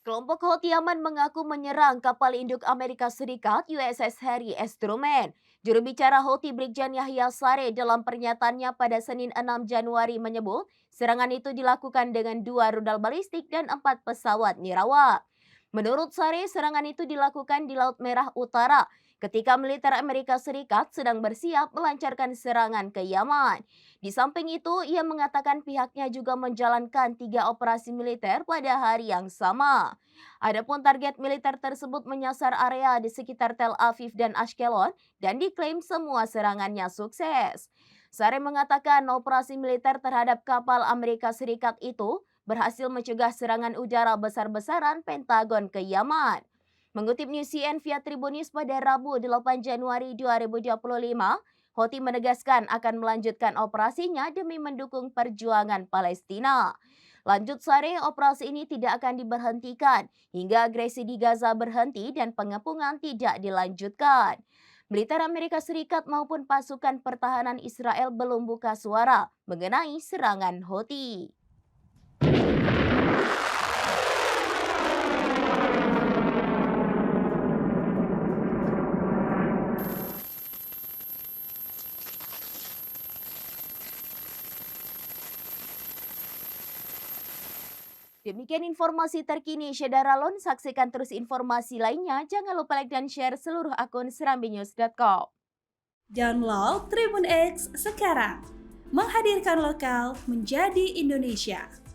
Kelompok Houthi Yaman mengaku menyerang kapal induk Amerika Serikat USS Harry S. Truman. Juru bicara Houthi Brigjen Yahya Saree dalam pernyataannya pada Senin 6 Januari menyebut serangan itu dilakukan dengan 2 rudal balistik dan 4 pesawat nirawak. Menurut Saree, serangan itu dilakukan di Laut Merah Utara ketika militer Amerika Serikat sedang bersiap melancarkan serangan ke Yaman. Di samping itu, ia mengatakan pihaknya juga menjalankan 3 operasi militer pada hari yang sama. Adapun target militer tersebut menyasar area di sekitar Tel Aviv dan Ashkelon dan diklaim semua serangannya sukses. Sare mengatakan operasi militer terhadap kapal Amerika Serikat itu berhasil mencegah serangan udara besar-besaran Pentagon ke Yaman. Mengutip News CN via Tribun News pada Rabu 8 Januari 2025, Houthi menegaskan akan melanjutkan operasinya demi mendukung perjuangan Palestina. Lanjut Sare, operasi ini tidak akan diberhentikan hingga agresi di Gaza berhenti dan pengepungan tidak dilanjutkan. Militer Amerika Serikat maupun pasukan pertahanan Israel belum buka suara mengenai serangan Houthi. Demikian informasi terkini Syedara Lon. Saksikan terus informasi lainnya. Jangan lupa like dan share seluruh akun serambinews.com. Download Tribun X sekarang. Menghadirkan lokal menjadi Indonesia.